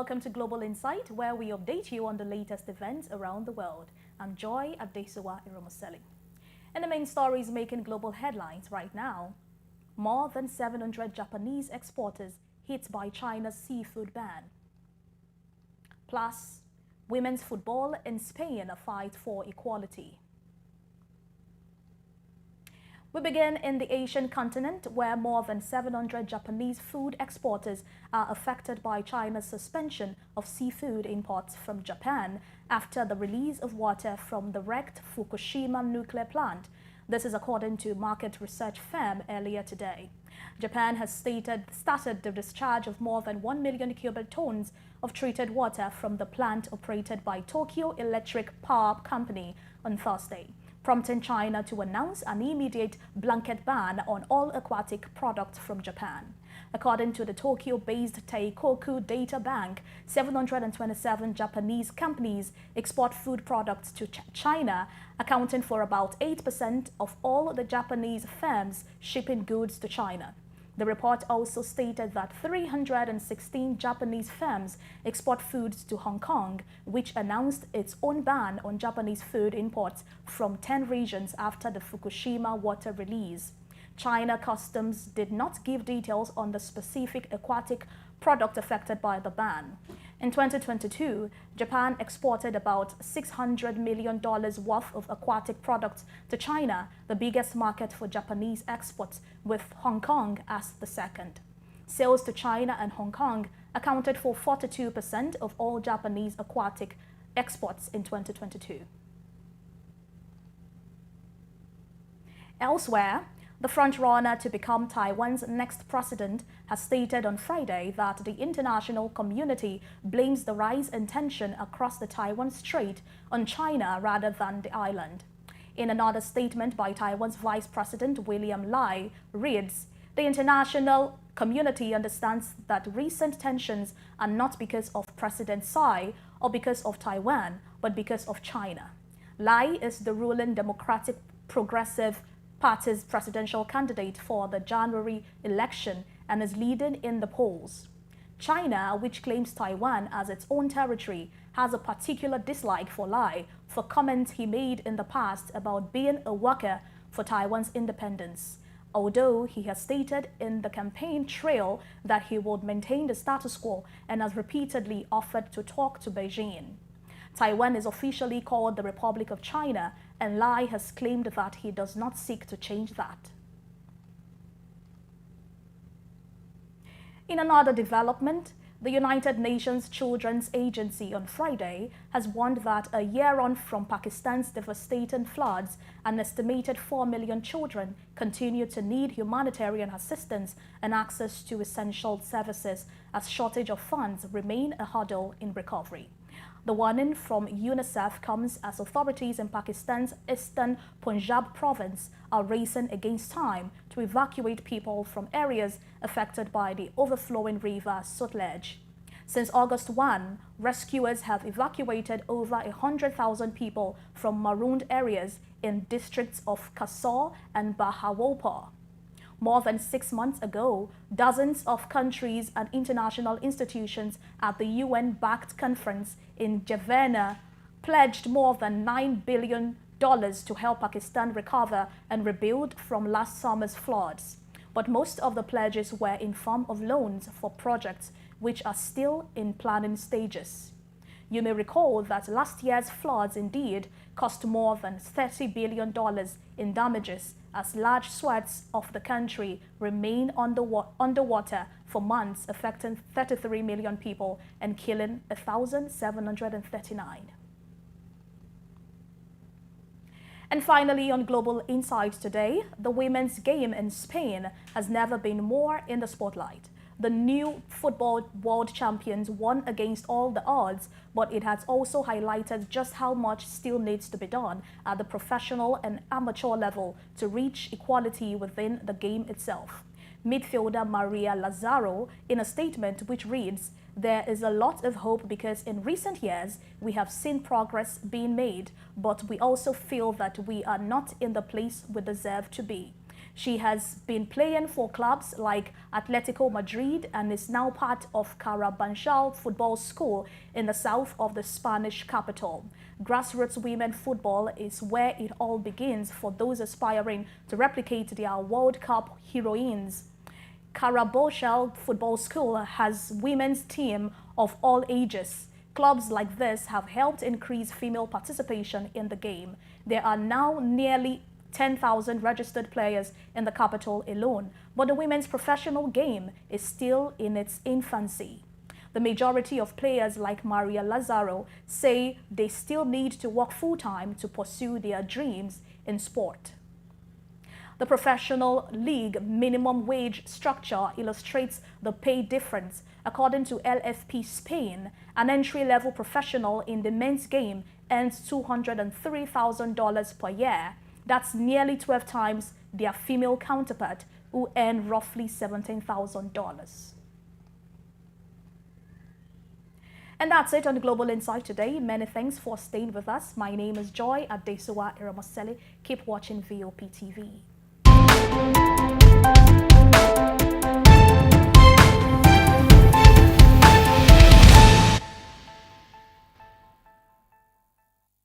welcome to Global Insight, where we update you on the latest events around the world. I'm Joy Adesuwa Iromoseli. And the main stories making global headlines right now: more than 700 Japanese exporters hit by China's seafood ban. Plus, women's football in Spain fight for equality. We begin in the Asian continent, where more than 700 Japanese food exporters are affected by China's suspension of seafood imports from Japan after the release of water from the wrecked Fukushima nuclear plant. This is according to market research firm earlier today. Japan has started the discharge of more than 1 million cubic tons of treated water from the plant operated by Tokyo Electric Power Company on Thursday, prompting China to announce an immediate blanket ban on all aquatic products from Japan. According to the Tokyo-based Teikoku Data Bank, 727 Japanese companies export food products to China, accounting for about 8% of all the Japanese firms shipping goods to China. The report also stated that 316 Japanese firms export foods to Hong Kong, which announced its own ban on Japanese food imports from 10 regions after the Fukushima water release. China Customs did not give details on the specific aquatic product affected by the ban. In 2022, Japan exported about $600 million worth of aquatic products to China, the biggest market for Japanese exports, with Hong Kong as the second. Sales to China and Hong Kong accounted for 42% of all Japanese aquatic exports in 2022. Elsewhere, the frontrunner to become Taiwan's next president has stated on Friday that the international community blames the rise in tension across the Taiwan Strait on China rather than the island. In another statement by Taiwan's Vice President William Lai reads, "The international community understands that recent tensions are not because of President Tsai or because of Taiwan, but because of China." Lai is the ruling Democratic Progressive Party's presidential candidate for the January election and is leading in the polls. China, which claims Taiwan as its own territory, has a particular dislike for Lai for comments he made in the past about being a worker for Taiwan's independence, although he has stated in the campaign trail that he would maintain the status quo and has repeatedly offered to talk to Beijing. Taiwan is officially called the Republic of China, and Lai has claimed that he does not seek to change that. In another development, the United Nations Children's Agency on Friday has warned that a year on from Pakistan's devastating floods, an estimated 4 million children continue to need humanitarian assistance and access to essential services as shortage of funds remain a hurdle in recovery. The warning from UNICEF comes as authorities in Pakistan's eastern Punjab province are racing against time to evacuate people from areas affected by the overflowing river Sutlej. Since August 1, rescuers have evacuated over 100,000 people from marooned areas in districts of Kasol and Bahawalpur. More than 6 months ago, dozens of countries and international institutions at the UN-backed conference in Javanna pledged more than $9 billion to help Pakistan recover and rebuild from last summer's floods. But most of the pledges were in form of loans for projects which are still in planning stages. You may recall that last year's floods indeed cost more than $30 billion in damages, as large swaths of the country remain underwater for months, affecting 33 million people and killing 1,739. And finally, on Global Insight today, the women's game in Spain has never been more in the spotlight. The new football world champions won against all the odds, but it has also highlighted just how much still needs to be done at the professional and amateur level to reach equality within the game itself. Midfielder Maria Lazaro, in a statement which reads, "There is a lot of hope because in recent years we have seen progress being made, but we also feel that we are not in the place we deserve to be. She has been playing for clubs like Atletico Madrid and is now part of Carabanchel Football School in the south of the Spanish capital. Grassroots women football is where it all begins for those aspiring to replicate their World Cup heroines. Carabanchel Football School has women's team of all ages. Clubs like this have helped increase female participation in the game. There are now nearly 10,000 registered players in the capital alone, but the women's professional game is still in its infancy. The majority of players like Maria Lazaro say they still need to work full-time to pursue their dreams in sport. The professional league minimum wage structure illustrates the pay difference. According to LFP Spain, an entry-level professional in the men's game earns $203,000 per year. That's nearly 12 times their female counterpart, who earn roughly $17,000. And that's it on Global Insight today. Many thanks for staying with us. My name is Joy Adesuwa Iramoseli. Keep watching VOP TV.